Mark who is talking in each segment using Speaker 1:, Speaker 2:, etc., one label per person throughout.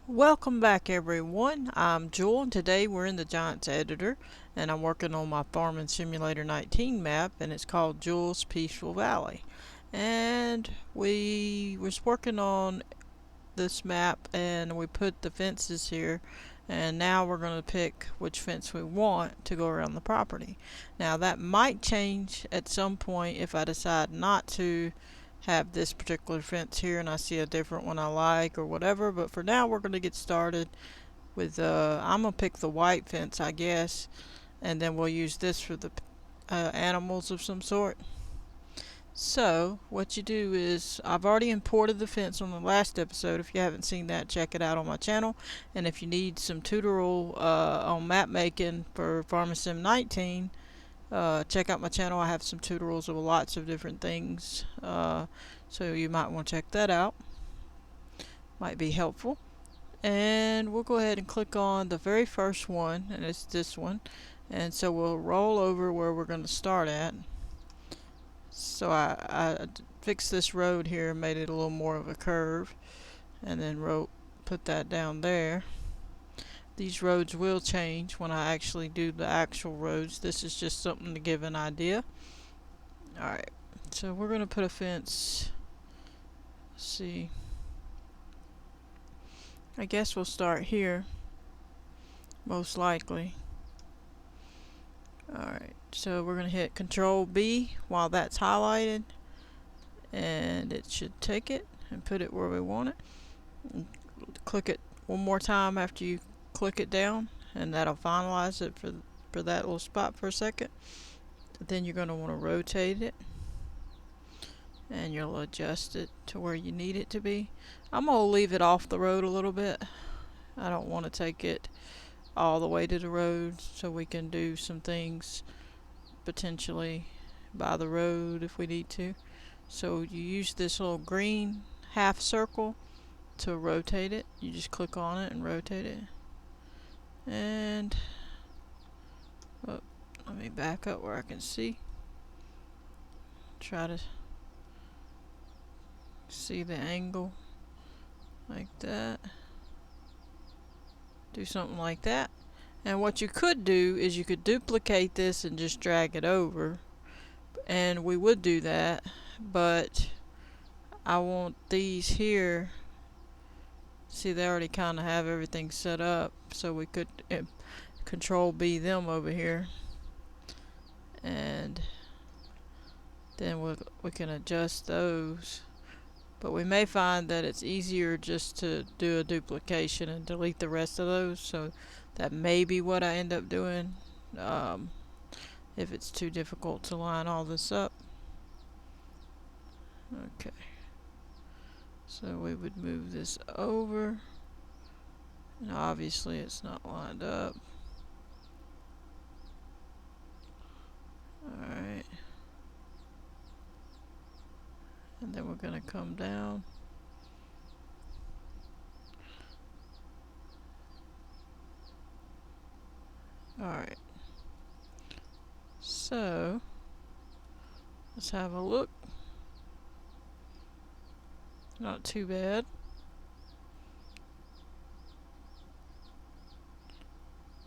Speaker 1: Welcome back everyone. I'm Jewel and today we're in the Giants editor and I'm working on my Farming Simulator 19 map and it's called Jewel's Peaceful Valley. And we was working on this map and we put the fences here and now we're going to pick which fence we want to go around the property. Now that might change at some point if I decide not to have this particular fence here and I see a different one I like or whatever, but for now we're going to get started with I'm going to pick the white fence, I guess, and then we'll use this for the animals of some sort. So what you do is I've already imported the fence on the last episode. If you haven't seen that, check it out on my channel. And if you need some tutorial on map making for Farming Sim 19, check out my channel. I have some tutorials of lots of different things, so you might want to check that out. Might be helpful. And we'll go ahead and click on the very first one, and it's this one. And so we'll roll over where we're going to start at. So I fixed this road here and made it a little more of a curve, and then put that down there. These roads will change when I actually do the actual roads. This is just something to give an idea. Alright, so we're going to put a fence. Let's see. I guess we'll start here, most likely. Alright, so we're going to hit Control B while that's highlighted, and it should take it and put it where we want it. And click it one more time after you click it down, and that'll finalize it for that little spot for a second. Then you're going to want to rotate it, and you'll adjust it to where you need it to be. I'm going to leave it off the road a little bit. I don't want to take it all the way to the road, so we can do some things potentially by the road if we need to. So you use this little green half circle to rotate it. You just click on it and rotate it. And let me back up where I can see. Try to see the angle like that. Do something like that. And what you could do is you could duplicate this and just drag it over, and we would do that, but I want these here. See, they already kind of have everything set up, so we could Control B them over here, and then we can adjust those. But we may find that it's easier just to do a duplication and delete the rest of those, so that may be what I end up doing if it's too difficult to line all this up. Okay, so we would move this over, and obviously it's not lined up. Alright, and then we're going to come down. Alright, so let's have a look. Not too bad.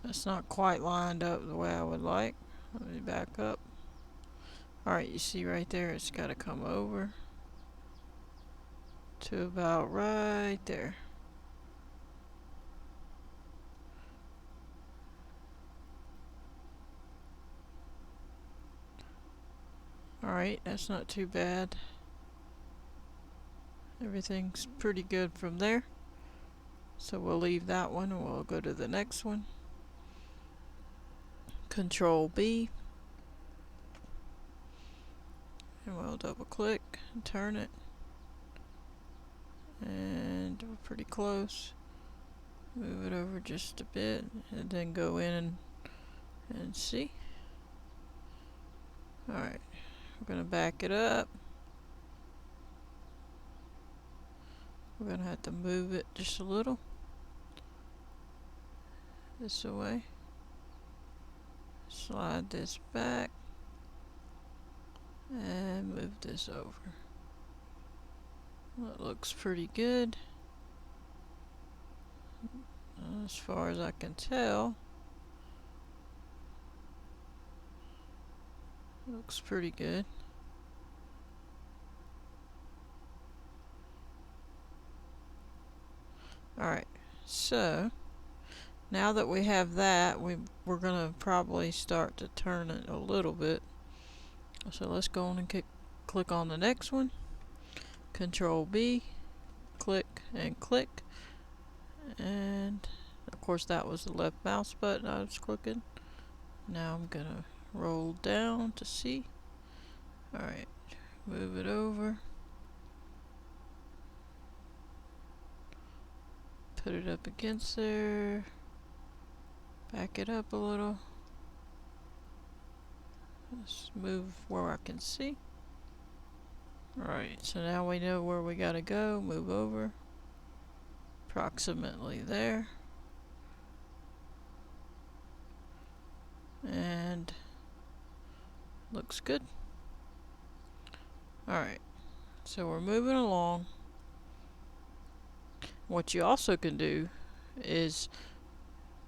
Speaker 1: That's not quite lined up the way I would like. Let me back up. Alright, you see right there, it's got to come over to about right there. Alright, that's not too bad. Everything's pretty good from there. So we'll leave that one and we'll go to the next one. Control B. And we'll double click and turn it. And we're pretty close. Move it over just a bit and then go in and see. Alright, we're going to back it up. We're going to have to move it just a little this way. Slide this back and move this over. Well, it looks pretty good. As far as I can tell, looks pretty good. Alright, so now that we have that, we're going to probably start to turn it a little bit. So let's go on and click on the next one. Control B, click and click. And of course that was the left mouse button I was clicking. Now I'm going to roll down to see. Alright, move it over. Put it up against there. Back it up a little. Let's move where I can see. Alright, so now we know where we gotta go. Move over. Approximately there. And looks good. Alright, so we're moving along. What you also can do is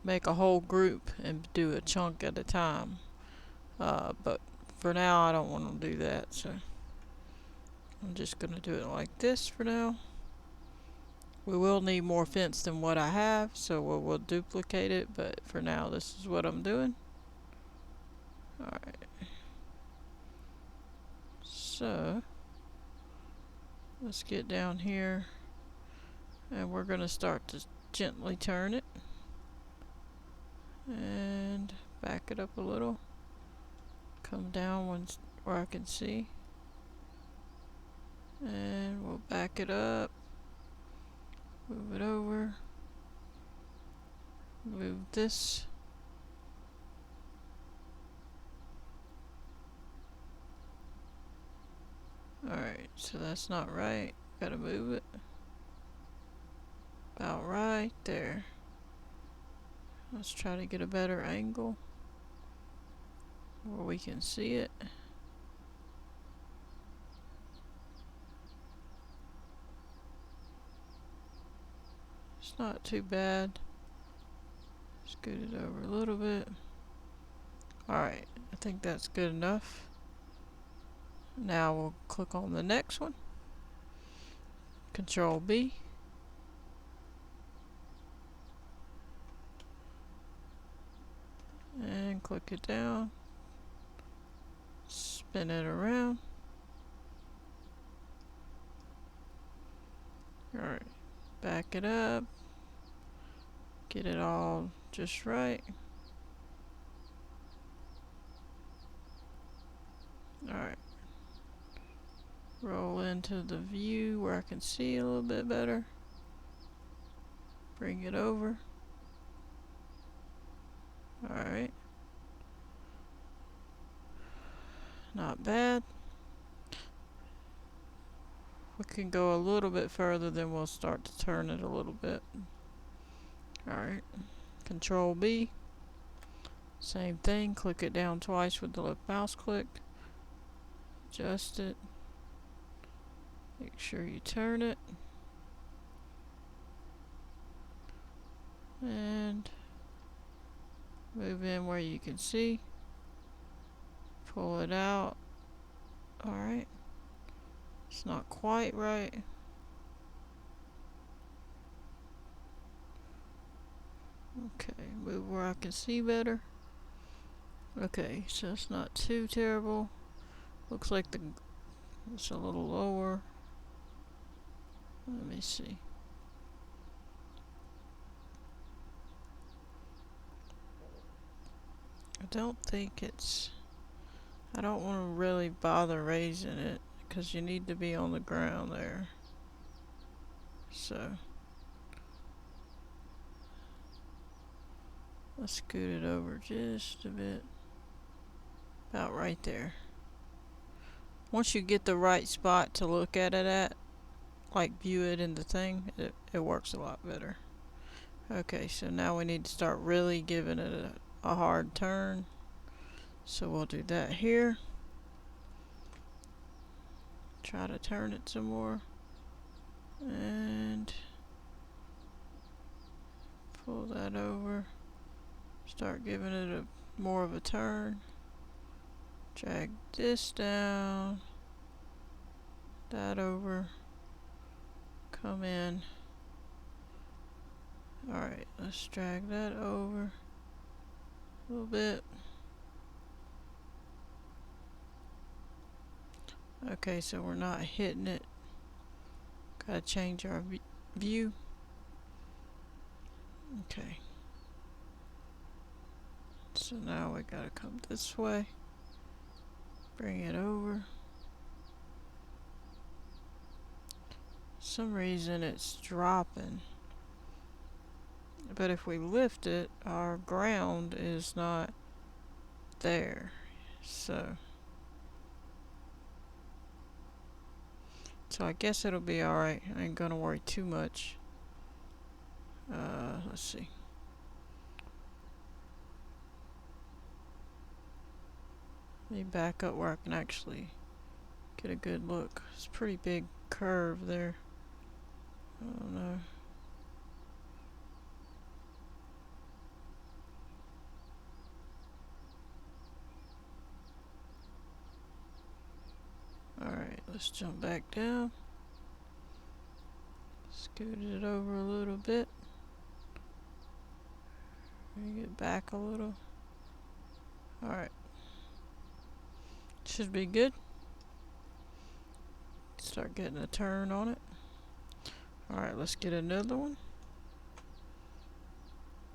Speaker 1: make a whole group and do a chunk at a time. But for now I don't want to do that, so I'm just going to do it like this for now. We will need more fence than what I have, so we'll duplicate it, but for now this is what I'm doing. Alright. So let's get down here and we're going to start to gently turn it and back it up a little. Come down where I can see, and we'll back it up, move it over, move this, alright, so that's not right, gotta move it about right there. Let's try to get a better angle where we can see it. It's not too bad. Scoot it over a little bit. Alright, I think that's good enough. Now we'll click on the next one. Control B. And click it down. Spin it around. Alright, back it up. Get it all just right. Alright. Roll into the view where I can see a little bit better. Bring it over. Alright. Not bad. We can go a little bit further, then we'll start to turn it a little bit. Alright. Control B. Same thing. Click it down twice with the left mouse click. Adjust it. Make sure you turn it. And move in where you can see. Pull it out. Alright. It's not quite right. Okay, move where I can see better. Okay, so it's not too terrible. Looks like it's a little lower. Let me see. I don't think I don't want to really bother raising it because you need to be on the ground there. So let's scoot it over just a bit. About right there. Once you get the right spot to look at it at, like view it in the thing, it works a lot better. Okay, so now we need to start really giving it a hard turn. So we'll do that here. Try to turn it some more. And Pull that over. Start giving it a more of a turn. Drag this down. That over. Come in. Alright, let's drag that over a little bit. Okay, so we're not hitting it. Gotta change our view. Okay. So now we gotta come this way. Bring it over. For some reason it's dropping. But if we lift it, our ground is not there. So I guess it'll be alright. I ain't gonna worry too much. Let's see. Let me back up where I can actually get a good look. It's a pretty big curve there. I don't know. Alright, let's jump back down. Scoot it over a little bit. Bring it back a little. Alright. Should be good. Start getting a turn on it. Alright, let's get another one.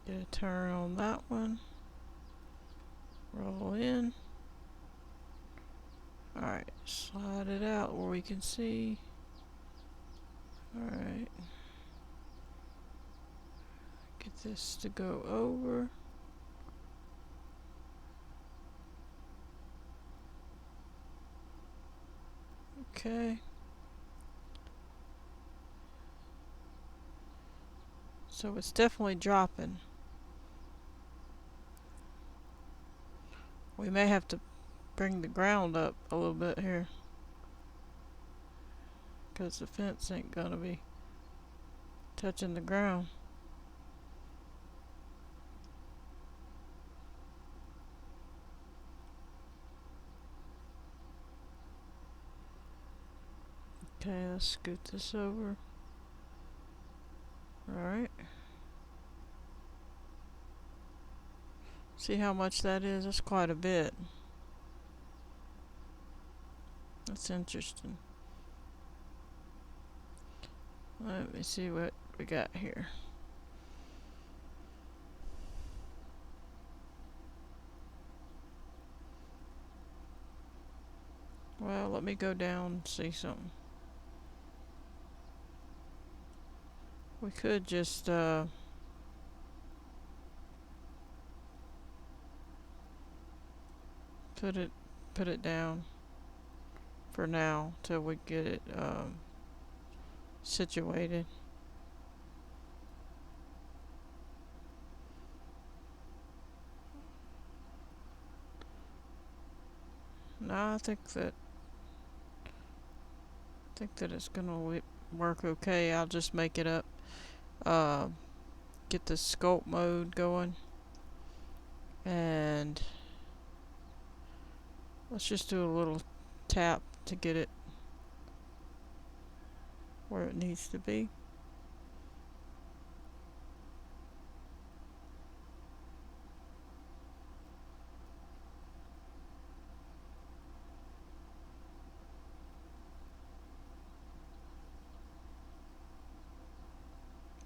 Speaker 1: Get a turn on that one. Roll in. Alright, slide it out where we can see. Alright. Get this to go over. Okay. So it's definitely dropping. We may have to bring the ground up a little bit here, because the fence ain't gonna be touching the ground. Okay, let's scoot this over. Alright. See how much that is? That's quite a bit. That's interesting. Let me see what we got here. Well, let me go down and see something. We could just put it down for now till we get it situated. No, I think that it's gonna work okay. I'll just make it up. Get the sculpt mode going, and let's just do a little tap to get it where it needs to be.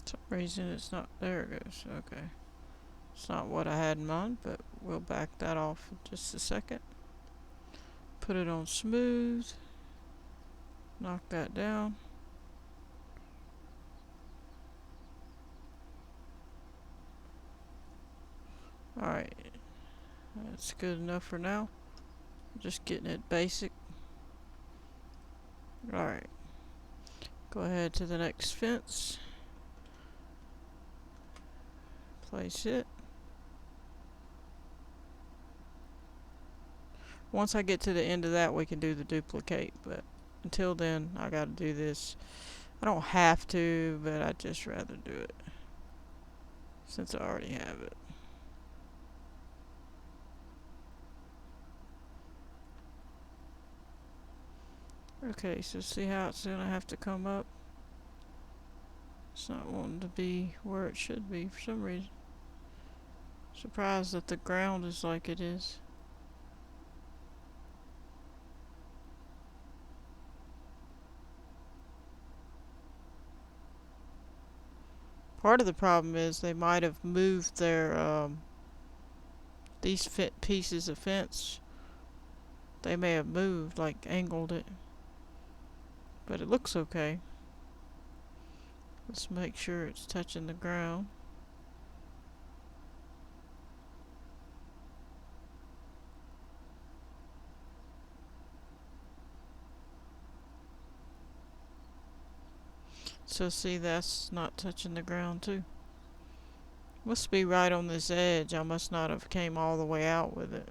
Speaker 1: For some reason it's not, there it goes. Okay, it's not what I had in mind, but we'll back that off in just a second. Put it on smooth, knock that down. Alright, that's good enough for now. Just getting it basic. Alright, go ahead to the next fence. Place it. Once I get to the end of that, we can do the duplicate, but until then, I gotta do this. I don't have to, but I'd just rather do it. since I already have it. Okay, so see how it's gonna have to come up? It's not wanting to be where it should be for some reason. Surprised that the ground is like it is. Part of the problem is they might have moved their these pieces of fence. They may have moved, like angled it, but it looks okay. Let's make sure it's touching the ground. So see, that's not touching the ground too. Must be right on this edge. I must not have came all the way out with it.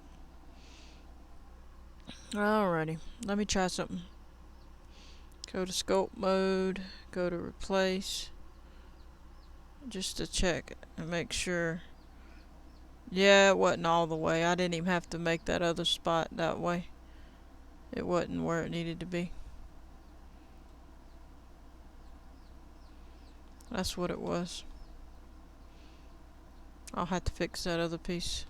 Speaker 1: Alrighty, let me try something. Go to sculpt mode, go to replace, just to check and make sure. Yeah, it wasn't all the way. I didn't even have to make that other spot that way. It wasn't where it needed to be. That's what it was. I'll have to fix that other piece.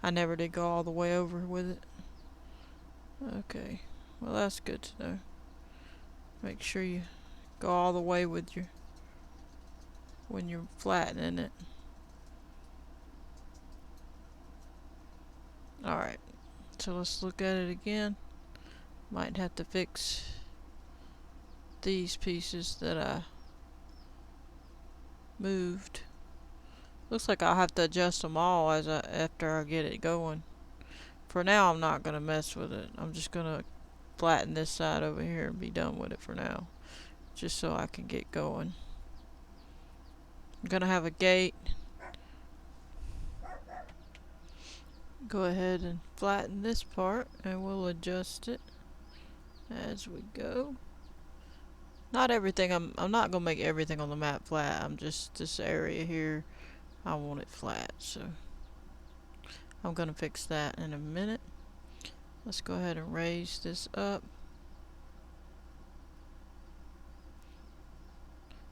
Speaker 1: I never did go all the way over with it. Okay, well that's good to know. Make sure you go all the way with your when you're flattening it. Alright, so let's look at it again. Might have to fix these pieces that I moved. Looks like I'll have to adjust them all after I get it going. For now, I'm not gonna mess with it. I'm just gonna flatten this side over here and be done with it for now, just so I can get going. I'm gonna have a gate. Go ahead and flatten this part, and we'll adjust it as we go. Not everything. I'm not gonna make everything on the map flat. I'm just this area here. I want it flat, so I'm gonna fix that in a minute. Let's go ahead and raise this up.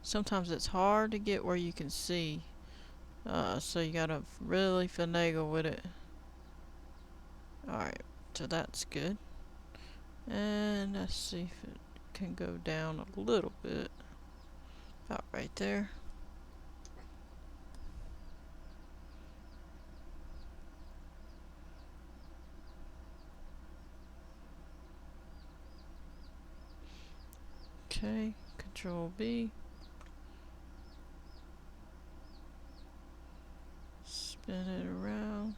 Speaker 1: Sometimes it's hard to get where you can see, so you gotta really finagle with it. Alright, so that's good. And let's see if it can go down a little bit. About right there. Okay, Control B. Spin it around.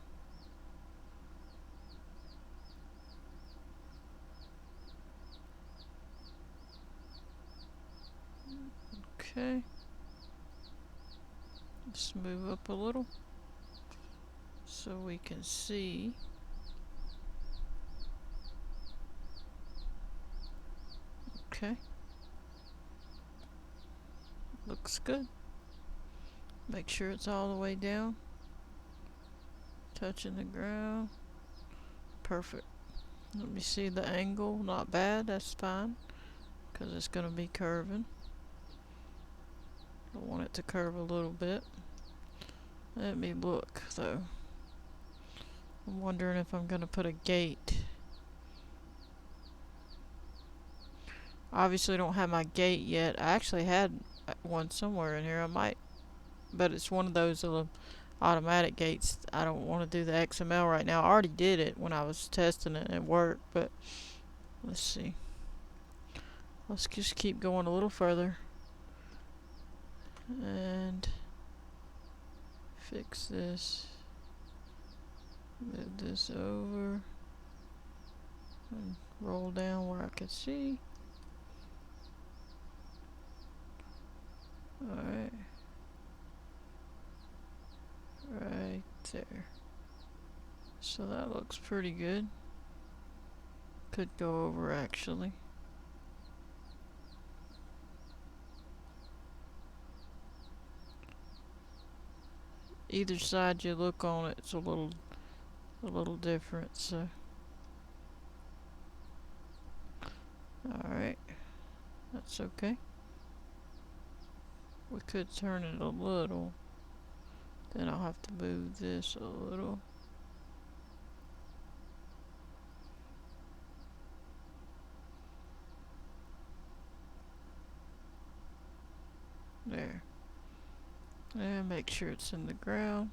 Speaker 1: Okay. Let's move up a little so we can see. Okay. Looks good. Make sure it's all the way down. Touching the ground. Perfect. Let me see the angle. Not bad. That's fine. Because it's going to be curving. I want it to curve a little bit. Let me look though. I'm wondering if I'm going to put a gate. Obviously don't have my gate yet. I actually had one somewhere in here. I might, but it's one of those automatic gates. I don't want to do the XML right now. I already did it when I was testing it and it worked, but let's see. Let's just keep going a little further and fix this. Move this over and roll down where I can see. Alright. Right there. So that looks pretty good. Could go over actually. either side you look on it, it's a little different. So, all right, that's okay. We could turn it a little. Then I'll have to move this a little. There. And make sure it's in the ground.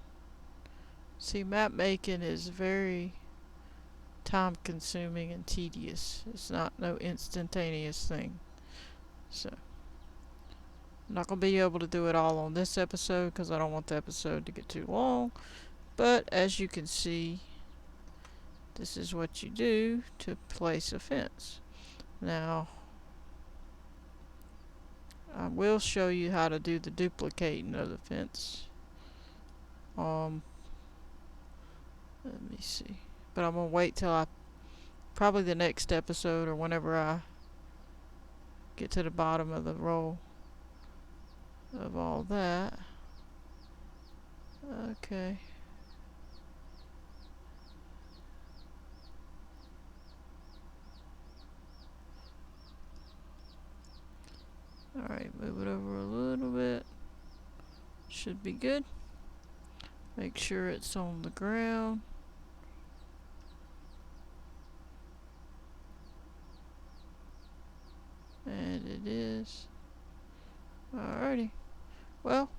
Speaker 1: See, map making is very time consuming and tedious. It's not no instantaneous thing. So, I'm not going to be able to do it all on this episode because I don't want the episode to get too long. But as you can see, this is what you do to place a fence. Now, I will show you how to do the duplicating of the fence. Let me see. But I'm going to wait till probably the next episode or whenever I get to the bottom of the row of all that. Okay. Alright, move it over a little bit. Should be good. Make sure it's on the ground. And it is. Alrighty. Well,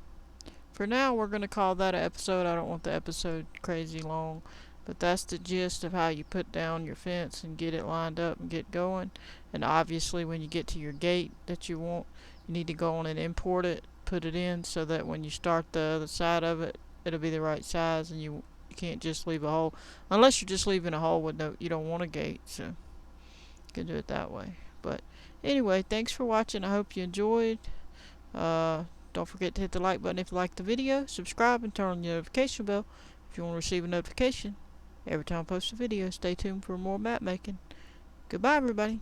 Speaker 1: for now we're going to call that an episode. I don't want the episode crazy long. But that's the gist of how you put down your fence and get it lined up and get going. And obviously when you get to your gate that you want, you need to go on and import it, put it in so that when you start the other side of it, it'll be the right size and you can't just leave a hole. Unless you're just leaving a hole with you don't want a gate. So you can do it that way. But anyway, thanks for watching. I hope you enjoyed. Don't forget to hit the like button if you like the video. Subscribe and turn on the notification bell if you want to receive a notification every time I post a video. Stay tuned for more map making. Goodbye, everybody.